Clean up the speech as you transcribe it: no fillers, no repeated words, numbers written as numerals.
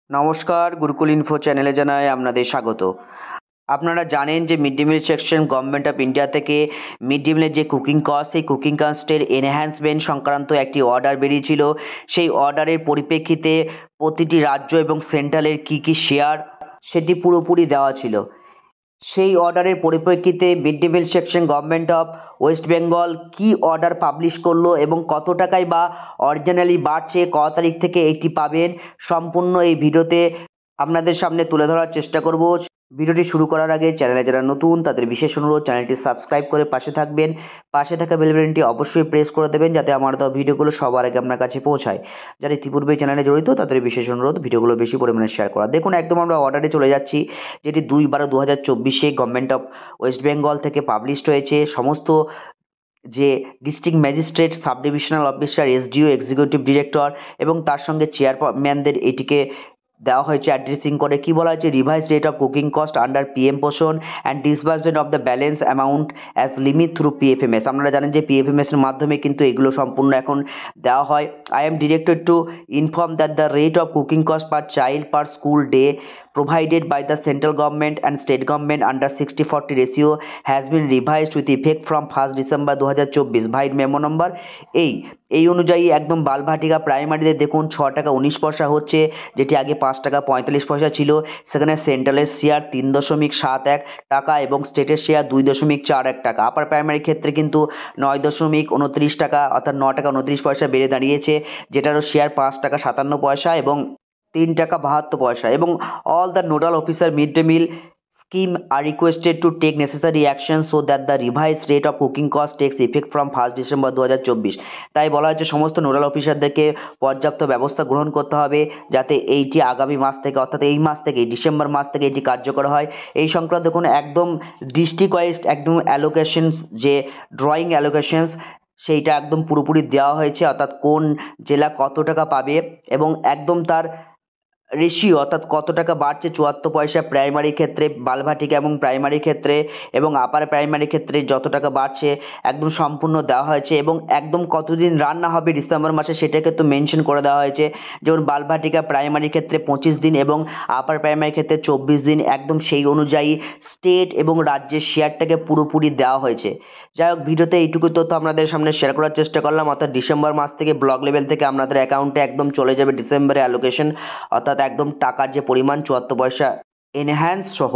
নমস্কার, গুরুকুল ইনফো চ্যানেলে জানাই আপনাদের স্বাগত। আপনারা জানেন যে mid day meal section government of India থেকে মিড ডে মিলের যে কুকিং কস্ট, সেই কুকিং কস্টের এনহ্যান্সমেন্ট সংক্রান্ত একটি অর্ডার বেরিয়েছিল। সেই অর্ডারের পরিপ্রেক্ষিতে প্রতিটি রাজ্য এবং সেন্ট্রালের কী শেয়ার সেটি পুরোপুরি দেওয়া ছিল। সেই অর্ডারের পরিপ্রেক্ষিতে mid day meal section government of West Bengal কী অর্ডার পাবলিশ করলো এবং কত টাকায় বা অরিজিনালি বাড়ছে, কত তারিখ থেকে এটি পাবেন, সম্পূর্ণ এই ভিডিওতে আপনাদের সামনে তুলে ধরার চেষ্টা করব। ভিডিওটি শুরু করার আগে চ্যানেলে যারা নতুন তাদের বিশেষ অনুরোধ, চ্যানেলটি সাবস্ক্রাইব করে পাশে থাকবেন। পাশে থাকা বেল বাটনটি অবশ্যই প্রেস করে দেবেন যাতে আমার দেওয়া ভিডিওগুলো সবার আগে আপনার কাছে পৌঁছায়। যারা ইতিপূর্বে চ্যানেলে জড়িত তাদের বিশেষ অনুরোধ ভিডিওগুলো বেশি পরিমাণে শেয়ার করা। দেখুন, একদম আমরা অর্ডারে চলে যাচ্ছি, যেটি 2/12/2024 গভর্নমেন্ট অফ ওয়েস্ট বেঙ্গল থেকে পাবলিশড হয়েছে। সমস্ত যে district magistrate, sub divisional officer, SDO, executive director এবং তার সঙ্গে চেয়ারম্যানদের এটিকে দেওয়া হয়েছে অ্যাড্রেসিং করে। কি বলা হয়েছে? Revise rate of cooking cost under PM Poshan and disbursement of the balance amount as limit through PFMS. আপনারা জানেন যে পিএফএমএস এর মাধ্যমে কিন্তু এগুলো সম্পূর্ণ এখন দেওয়া হয়। I am directed to inform that the rate of cooking cost per child per school day provided by the central government and state government under 60/40 ratio has been revised with effect from 1st December 2024 ভাই memo number এই অনুযায়ী একদম বালভাটিকা প্রাইমারিতে দেখুন 6 টাকা 19 পয়সা হচ্ছে, যেটি আগে 5 টাকা 45 পয়সা ছিল। সেখানে সেন্ট্রালের শেয়ার 3.71 টাকা এবং স্টেটের শেয়ার 2.41 টাকা। আপার প্রাইমারি ক্ষেত্রে কিন্তু 9.29 টাকা অর্থাৎ 9 টাকা 29 পয়সা বেড়ে দাঁড়িয়েছে, যেটারও শেয়ার 5 টাকা 57 পয়সা এবং 3 টাকা 72 পয়সা। এবং all the nodal officer mid day meal scheme are requested to take necessary action so that the revised rate of cooking cost takes effect from 1st December 2024। তাই বলা হচ্ছে সমস্ত নোডাল অফিসারদেরকে পর্যাপ্ত ব্যবস্থা গ্রহণ করতে হবে যাতে এইটি আগামী মাস থেকে অর্থাৎ এই মাস থেকে ডিসেম্বর মাস থেকে এটি কার্যকর হয়। এই সংক্রান্ত দেখুন একদম ডিস্ট্রিক্ট ওয়াইজ একদম অ্যালোকেশনস, যে ড্রয়িং অ্যালোকেশনস সেইটা একদম পুরোপুরি দেওয়া হয়েছে, অর্থাৎ কোন জেলা কত টাকা পাবে এবং একদম তার রেশিও অর্থাৎ কত টাকা বাড়ছে 74 পয়সা প্রাইমারি ক্ষেত্রে বালভাটিকা এবং প্রাইমারি ক্ষেত্রে, এবং আপার প্রাইমারি ক্ষেত্রে যত টাকা বাড়ছে একদম সম্পূর্ণ দেওয়া হয়েছে। এবং একদম কতদিন রান্না হবে ডিসেম্বর মাসে সেটাকে তো মেনশন করে দেওয়া হয়েছে। যেমন বালভাটিকা প্রাইমারি ক্ষেত্রে 25 দিন এবং আপার প্রাইমারি ক্ষেত্রে 24 দিন, একদম সেই অনুযায়ী স্টেট এবং রাজ্যের শেয়ারটাকে পুরোপুরি দেওয়া হয়েছে। যাই হোক, ভিডিওতে এইটুকু তথ্য আপনাদের সামনে শেয়ার করার চেষ্টা করলাম। অর্থাৎ ডিসেম্বর মাস থেকে ব্লক লেভেল থেকে আপনাদের অ্যাকাউন্টে একদম চলে যাবে ডিসেম্বরে অ্যালোকেশন, অর্থাৎ একদম টাকার যে পরিমাণ 74 পয়সা এনহ্যান্স সহ।